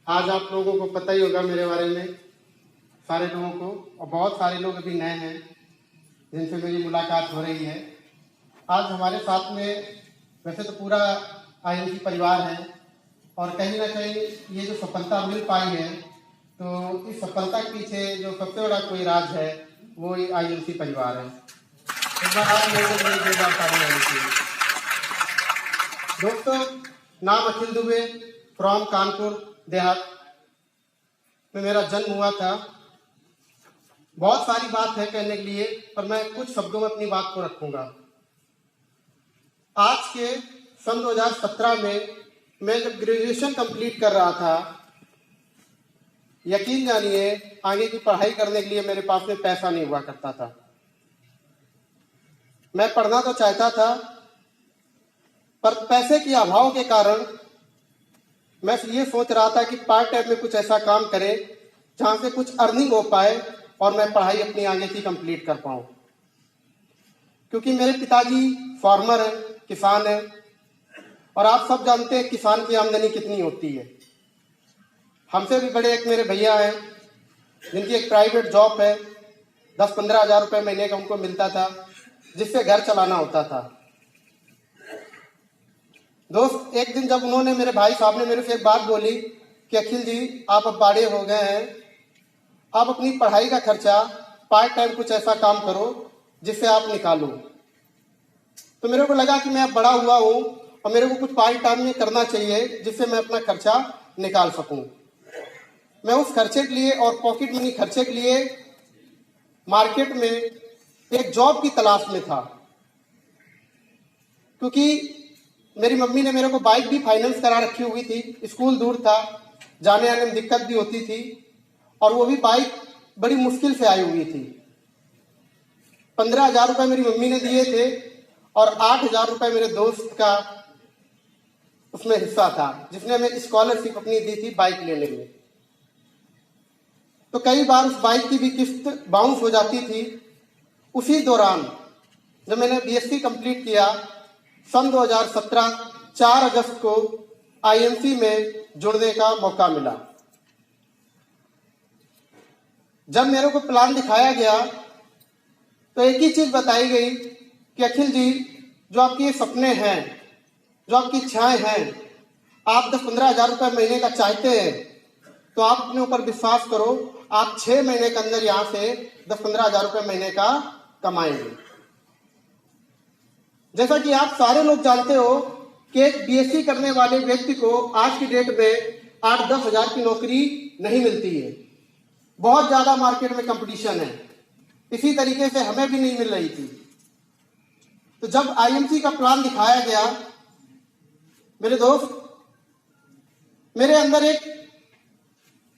आज आप लोगों को पता ही होगा मेरे बारे में, सारे लोगों को, और बहुत सारे लोग अभी नए हैं जिनसे मेरी मुलाकात हो रही है। आज हमारे साथ में वैसे तो पूरा आईएमसी परिवार है, और कहीं ना कहीं ये जो सफलता मिल पाई है, तो इस सफलता के पीछे जो सबसे बड़ा कोई राज है वो आईएमसी परिवार है। एक बार आप लोगों को ये जानकारी चाहिए। दोस्तों, नाम अखिल दुबे, फ्रॉम कानपुर देहात में मेरा जन्म हुआ था। बहुत सारी बात है कहने के लिए, पर मैं कुछ शब्दों में अपनी बात को रखूंगा। आज के सन 2017 में मैं जब ग्रेजुएशन कंप्लीट कर रहा था, यकीन जानिए आगे की पढ़ाई करने के लिए मेरे पास में पैसा नहीं हुआ करता था। मैं पढ़ना तो चाहता था, पर पैसे के अभाव के कारण मैं ये सोच रहा था कि पार्ट टाइम में कुछ ऐसा काम करें जहां से कुछ अर्निंग हो पाए और मैं पढ़ाई अपनी आगे की कंप्लीट कर पाऊं। क्योंकि मेरे पिताजी फार्मर हैं, किसान हैं, और आप सब जानते हैं किसान की आमदनी कितनी होती है। हमसे भी बड़े एक मेरे भैया हैं जिनकी एक प्राइवेट जॉब है, 10-15 हज़ार रुपये महीने का उनको मिलता था, जिससे घर चलाना होता था। दोस्त, एक दिन जब उन्होंने, मेरे भाई साहब ने मेरे से एक बात बोली कि अखिल जी, आप अब बड़े हो गए हैं, आप अपनी पढ़ाई का खर्चा पार्ट टाइम कुछ ऐसा काम करो जिससे आप निकालो। तो मेरे को लगा कि मैं अब बड़ा हुआ हूँ और मेरे को कुछ पार्ट टाइम में करना चाहिए जिससे मैं अपना खर्चा निकाल सकूं। मैं उस खर्चे के लिए और पॉकेट मनी खर्चे के लिए मार्केट में एक जॉब की तलाश में था। क्योंकि मेरी मम्मी ने मेरे को बाइक भी फाइनेंस करा रखी हुई थी, स्कूल दूर था, जाने आने में दिक्कत भी होती थी, और वो भी बाइक बड़ी मुश्किल से आई हुई थी। 15 हज़ार रुपये मेरी मम्मी ने दिए थे और 8 हज़ार रुपये मेरे दोस्त का उसमें हिस्सा था, जिसने हमें स्कॉलरशिप अपनी दी थी बाइक लेने में। तो कई बार उस बाइक की भी किस्त बाउंस हो जाती थी। उसी दौरान जब मैंने बीएससी कंप्लीट किया, सन 2017 4 अगस्त को आईएमसी में जुड़ने का मौका मिला। जब मेरे को प्लान दिखाया गया तो एक ही चीज बताई गई कि अखिल जी, जो आपके ये सपने हैं, जो आपकी इच्छाएं हैं, आप 10-15 हज़ार रुपये महीने का चाहते हैं, तो आप अपने ऊपर विश्वास करो, आप 6 महीने के अंदर यहां से 10-15 हज़ार रुपये महीने का कमाएंगे। जैसा कि आप सारे लोग जानते हो कि एक बीएससी करने वाले व्यक्ति को आज की डेट में 8-10 हज़ार की नौकरी नहीं मिलती है। बहुत ज्यादा मार्केट में कंपटीशन है। इसी तरीके से हमें भी नहीं मिल रही थी। तो जब आईएमसी का प्लान दिखाया गया, मेरे दोस्त, मेरे अंदर एक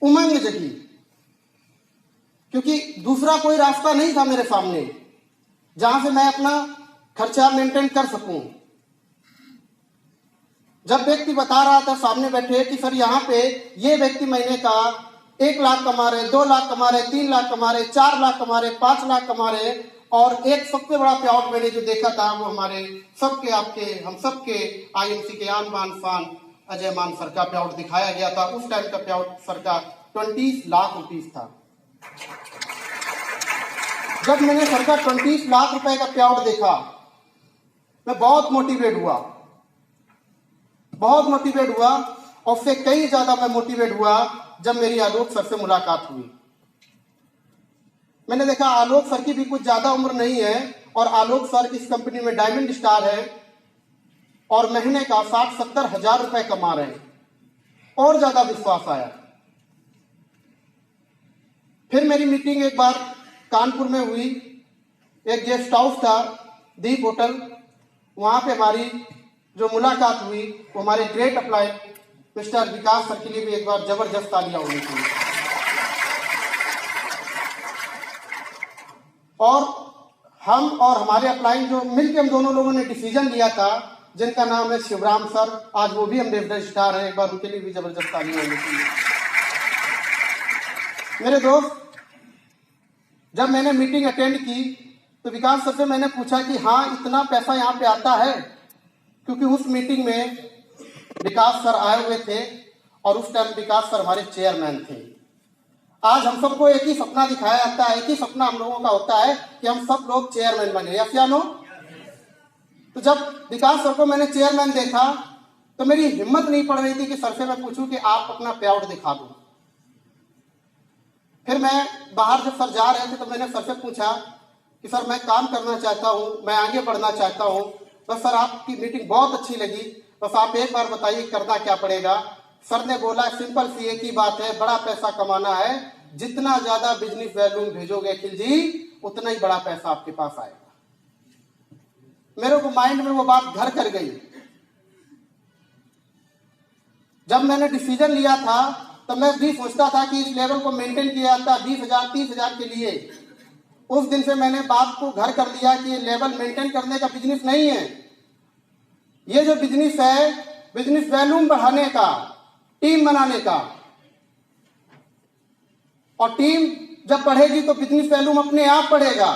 उमंग जगी, क्योंकि दूसरा कोई रास्ता नहीं था मेरे सामने जहां से मैं अपना खर्चा मेंटेन कर सकूं। जब व्यक्ति बता रहा था सामने बैठे कि सर, यहाँ पे ये व्यक्ति महीने का 1 लाख कमा रहे, 2 लाख कमा रहे, 3 लाख कमा रहे, 4 लाख कमा रहे, 5 लाख कमा रहे, और एक सबसे बड़ा पे आउट मैंने जो देखा था वो हमारे सबके, आपके, हम सबके आईएमसी के आन बान शान अजय मान सर का पे आउट दिखाया गया था। उस टाइम का पे आउट सर का 20 लाख रुपीस था। जब मैंने सर का 20 लाख रुपए का पे आउट देखा, मैं बहुत मोटिवेट हुआ, और उससे कई ज्यादा मैं मोटिवेट हुआ जब मेरी आलोक सर से मुलाकात हुई। मैंने देखा आलोक सर की भी कुछ ज्यादा उम्र नहीं है, और आलोक सर इस कंपनी में डायमंड स्टार है और महीने का 60-70 हज़ार रुपए कमा रहे हैं। और ज्यादा विश्वास आया। फिर मेरी मीटिंग एक बार कानपुर में हुई। एक गेस्ट हाउस था, दीप होटल, वहां पे हमारी जो मुलाकात हुई वो हमारे ग्रेट अप्लाई मिस्टर विकास सर के लिए भी एक बार जबरदस्त तालियां होनी चाहिए। और हम और हमारे अप्लाई जो मिलकर हम दोनों लोगों ने डिसीजन लिया था, जिनका नाम है शिवराम सर, आज वो भी हम डेवलपर स्टार है, एक बार उनके लिए भी जबरदस्त तालियां होनी चाहिए। मेरे दोस्त, जब मैंने मीटिंग अटेंड की तो विकास सर से मैंने पूछा कि हाँ, इतना पैसा यहाँ पे आता है? क्योंकि उस मीटिंग में विकास सर आए हुए थे और उस टाइम विकास सर हमारे चेयरमैन थे। आज हम सबको एक ही सपना दिखाया जाता है, एक ही सपना हम लोगों का होता है कि हम सब लोग चेयरमैन बने, यस या नो। तो जब विकास सर को मैंने चेयरमैन देखा तो मेरी हिम्मत नहीं पड़ रही थी कि सर से मैं पूछूं कि आप अपना पे आउट दिखा दो। फिर मैं बाहर जब सर जा रहे थे तो मैंने सर से पूछा कि सर मैं काम करना चाहता हूं, मैं आगे बढ़ना चाहता हूं, तो सर आपकी मीटिंग बहुत अच्छी लगी, बस आप एक बार बताइए करना क्या पड़ेगा। सर ने बोला सिंपल सी एक ही बात है, बड़ा पैसा कमाना है, जितना ज्यादा बिजनेस वॉल्यूम भेजोगे अखिल जी उतना ही बड़ा पैसा आपके पास आएगा। मेरे को माइंड में वो बात घर कर गई। जब मैंने डिसीजन लिया था तब मैं भी सोचता था कि इस लेवल को मेंटेन किया जाता 20,000 30,000 के लिए। उस दिन से मैंने बात को घर कर लिया कि ये लेवल मेंटेन करने का बिजनेस नहीं है, ये जो बिजनेस है बिजनेस वॉल्यूम बढ़ाने का, टीम बनाने का, और टीम जब बढ़ेगी तो बिजनेस वॉल्यूम अपने आप बढ़ेगा।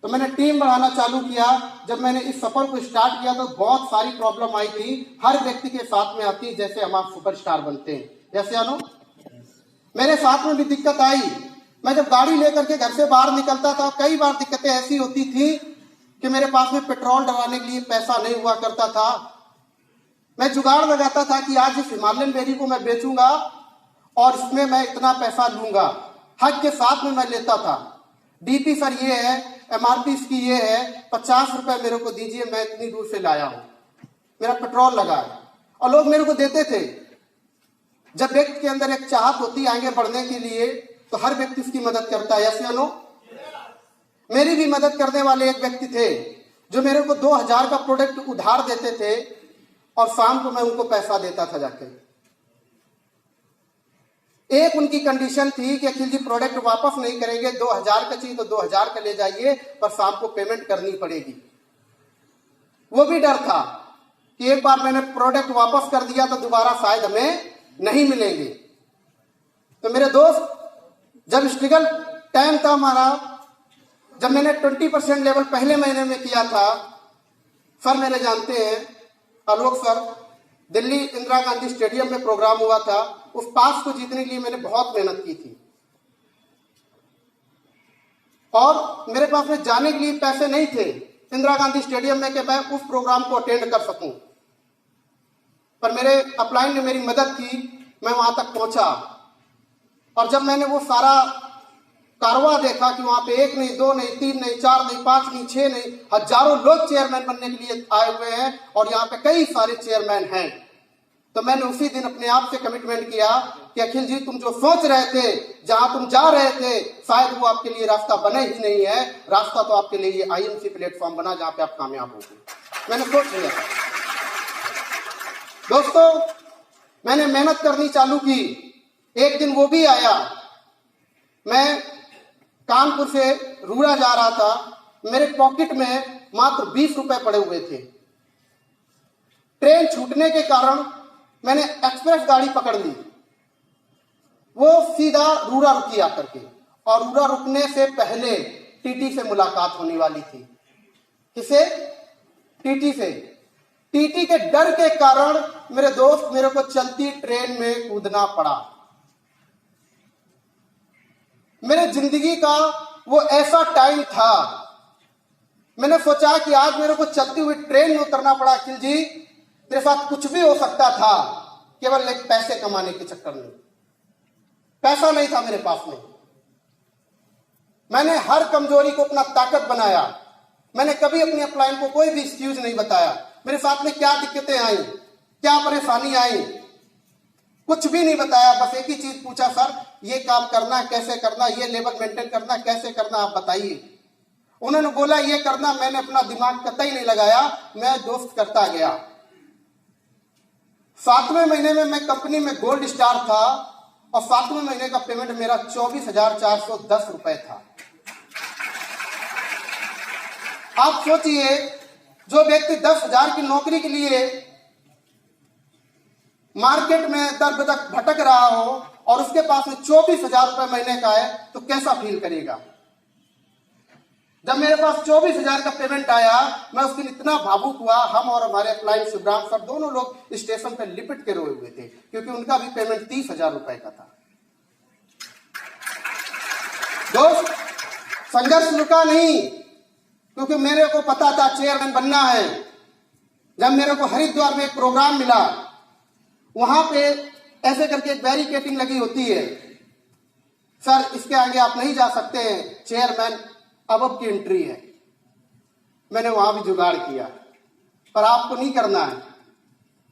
तो मैंने टीम बढ़ाना चालू किया। जब मैंने इस सफर को स्टार्ट किया तो बहुत सारी प्रॉब्लम आई थी, हर व्यक्ति के साथ में आती है जैसे हम आप सुपरस्टार बनते हैं, जैसे आनो मेरे साथ में भी दिक्कत आई। मैं जब गाड़ी लेकर के घर से बाहर निकलता था कई बार दिक्कतें ऐसी होती थी कि मेरे पास में पेट्रोल डलवाने के लिए पैसा नहीं हुआ करता था। मैं जुगाड़ लगाता था कि आज इस हिमालयन बेरी को मैं बेचूंगा और इसमें मैं इतना पैसा लूंगा, हक के साथ में मैं लेता था। डीपी सर ये है, एमआरपी इसकी ये है, 50 रुपए मेरे को दीजिए, मैं इतनी दूर से लाया हूं, मेरा पेट्रोल लगा है, और लोग मेरे को देते थे। जब व्यक्ति के अंदर एक चाहत होती है आगे बढ़ने के लिए तो हर व्यक्ति उसकी मदद करता है, यस या नो। मेरी भी मदद करने वाले एक व्यक्ति थे जो मेरे को 2000 का प्रोडक्ट उधार देते थे और शाम को मैं उनको पैसा देता था जाके। एक उनकी कंडीशन थी कि अखिल जी प्रोडक्ट वापस नहीं करेंगे, 2000 का चाहिए तो 2000 का ले जाइए, पर शाम को पेमेंट करनी पड़ेगी। वो भी डर था कि एक बार मैंने प्रोडक्ट वापस कर दिया तो दोबारा शायद हमें नहीं मिलेंगे। तो मेरे दोस्त, जब स्ट्रगल टाइम था हमारा, जब मैंने 20% लेवल पहले महीने में किया था, सर मेरे जानते हैं आलोक सर, दिल्ली इंदिरा गांधी स्टेडियम में प्रोग्राम हुआ था, उस पास को जीतने के लिए मैंने बहुत मेहनत की थी और मेरे पास में जाने के लिए पैसे नहीं थे इंदिरा गांधी स्टेडियम में कि मैं उस प्रोग्राम को अटेंड कर सकूं, पर मेरे अपलाइन ने मेरी मदद की, मैं वहां तक पहुंचा। और जब मैंने वो सारा कारवा देखा कि वहां पे 1 नहीं 2 नहीं 3 नहीं 4 नहीं 5 नहीं 6 नहीं, हजारों लोग चेयरमैन बनने के लिए आए हुए हैं और यहाँ पे कई सारे चेयरमैन हैं, तो मैंने उसी दिन अपने आप से कमिटमेंट किया कि अखिल जी तुम जो सोच रहे थे, जहां तुम जा रहे थे, शायद वो आपके लिए रास्ता बने ही नहीं है। रास्ता तो आपके लिए ये आईएमसी प्लेटफॉर्म बना जहां पे आप कामयाब होंगे। मैंने सोच लिया था दोस्तों, मैंने मेहनत करनी चालू की। एक दिन वो भी आया, मैं कानपुर से रूड़ा जा रहा था, मेरे पॉकेट में मात्र 20 रुपए पड़े हुए थे। ट्रेन छूटने के कारण मैंने एक्सप्रेस गाड़ी पकड़ ली, वो सीधा रूड़ा रुकी आकर के, और रूड़ा रुकने से पहले टीटी से मुलाकात होने वाली थी। किसे? टीटी से। टीटी के डर के कारण मेरे दोस्त मेरे को चलती ट्रेन में कूदना पड़ा। मेरे जिंदगी का वो ऐसा टाइम था, मैंने सोचा कि आज मेरे को चलती हुई ट्रेन में उतरना पड़ा। अखिल जी मेरे साथ कुछ भी हो सकता था, केवल एक पैसे कमाने के चक्कर में। पैसा नहीं था मेरे पास में। मैंने हर कमजोरी को अपना ताकत बनाया। मैंने कभी अपनी अपलाइन को कोई भी एक्सक्यूज नहीं बताया। मेरे साथ में क्या दिक्कतें आई, क्या परेशानी आई, कुछ भी नहीं बताया। बस एक ही चीज पूछा, सर ये काम करना कैसे करना, ये लेवल मेंटेन करना कैसे करना, आप बताइए। उन्होंने बोला ये करना। मैंने अपना दिमाग कतई नहीं लगाया, मैं दोस्त करता गया। 7वें महीने में मैं कंपनी में गोल्ड स्टार था और 7वें महीने का पेमेंट मेरा 24,410 रुपए था। आप सोचिए, जो व्यक्ति 10,000 की नौकरी के लिए मार्केट में दर बदर भटक रहा हो और उसके पास में 24,000 रुपए महीने का है, तो कैसा फील करेगा। जब मेरे पास 24,000 का पेमेंट आया, मैं उसके लिए इतना भावुक हुआ। हम और हमारे अपलाइन शिवराम सर दोनों लोग स्टेशन पे लिपट के रोए हुए थे, क्योंकि उनका भी पेमेंट 30,000 रुपए का था। दोस्त, संघर्ष रुका नहीं, क्योंकि मेरे को पता था चेयरमैन बनना है। जब मेरे को हरिद्वार में एक प्रोग्राम मिला, वहां पे ऐसे करके एक बैरिकेटिंग लगी होती है, सर इसके आगे आप नहीं जा सकते हैं, चेयरमैन अब की एंट्री है। मैंने वहां भी जुगाड़ किया, पर आपको नहीं करना है।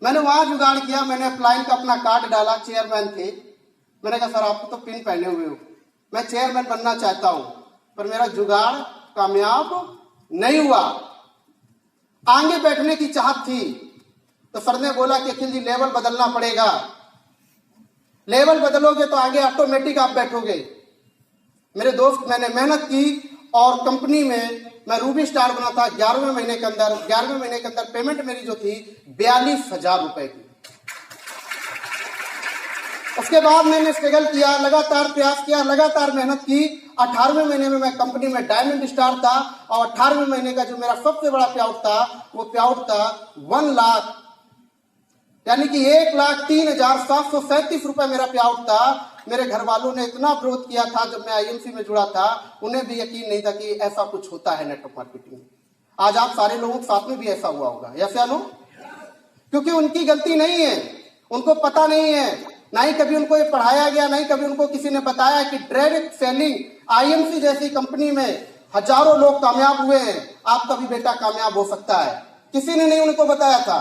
मैंने वहां जुगाड़ किया, मैंने अपलाइन का अपना कार्ड डाला, चेयरमैन थे। मैंने कहा सर आपको तो पिन पहने हुए हो, मैं चेयरमैन बनना चाहता हूं, पर मेरा जुगाड़ कामयाब नहीं हुआ। आगे बैठने की चाहत थी, तो सर ने बोला कि अखिल जी लेवल बदलना पड़ेगा, लेवल बदलोगे तो आगे ऑटोमेटिक आप बैठोगे। मेरे दोस्त, मैंने मेहनत की और कंपनी में मैं रूबी स्टार बना था। 11वें महीने के अंदर पेमेंट मेरी जो थी 42,000 रुपए की। उसके बाद मैंने स्ट्रगल किया, लगातार प्रयास किया, लगातार मेहनत की। 18वें महीने में मैं कंपनी में डायमंड स्टार था, और 18वें महीने का जो मेरा सबसे बड़ा पे आउट था, वो पे आउट था 1 लाख, यानी कि 1,03,737 रुपए मेरा पे आउट था। मेरे घर वालों ने इतना विरोध किया था, जब मैं आईएमसी में जुड़ा था, उन्हें भी यकीन नहीं था कि ऐसा कुछ होता है नेटवर्क मार्केटिंग में। आज आप सारे लोगों के साथ में भी ऐसा हुआ होगा, यस या नो? क्योंकि उनकी गलती नहीं है, उनको पता नहीं है, ना ही कभी उनको ये पढ़ाया गया, नहीं कभी उनको किसी ने बताया कि डायरेक्ट सेलिंग आईएमसी जैसी कंपनी में हजारों लोग कामयाब हुए हैं, आपका भी बेटा कामयाब हो सकता है। किसी ने नहीं उनको बताया था।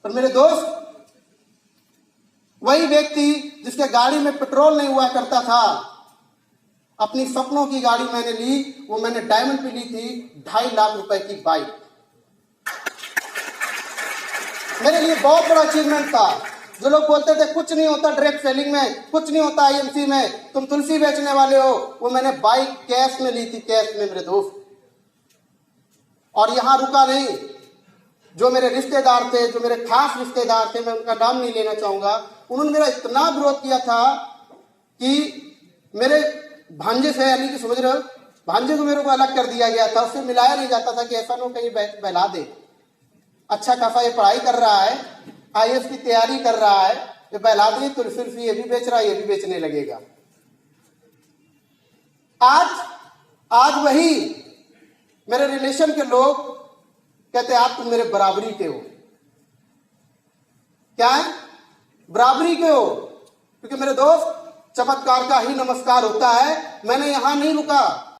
पर मेरे दोस्त, वही व्यक्ति जिसके गाड़ी में पेट्रोल नहीं हुआ करता था, अपनी सपनों की गाड़ी मैंने ली, वो मैंने डायमंड पे ली थी 2.5 लाख रुपए की बाइक। मेरे लिए बहुत बड़ा अचीवमेंट था। जो लोग बोलते थे कुछ नहीं होता डायरेक्ट सेलिंग में, कुछ नहीं होता आईएमसी में, तुम तुलसी बेचने वाले हो, वो मैंने बाइक कैश में ली थी, कैश में मेरे दोस्त। और यहां रुका नहीं, जो मेरे रिश्तेदार थे, जो मेरे खास रिश्तेदार थे, मैं उनका नाम नहीं लेना चाहूंगा, उन्होंने मेरा इतना विरोध किया था कि मेरे भांजे से, यानी कि समझ रहे हो, भांजे को मेरे को अलग कर दिया गया था, उससे मिलाया नहीं जाता था कि ऐसा ना कहीं बहला दे। अच्छा खासा ये पढ़ाई कर रहा है, आईएएस की तैयारी कर रहा है, ये बहला दे तो सिर्फ ये भी बेच रहा है, ये भी बेचने लगेगा। आज वही मेरे रिलेशन के लोग कहते हैं आप तुम मेरे बराबरी के हो। क्या है? बराबरी के हो। क्योंकि मेरे दोस्त, चमत्कार का ही नमस्कार होता है। मैंने यहां नहीं रुका,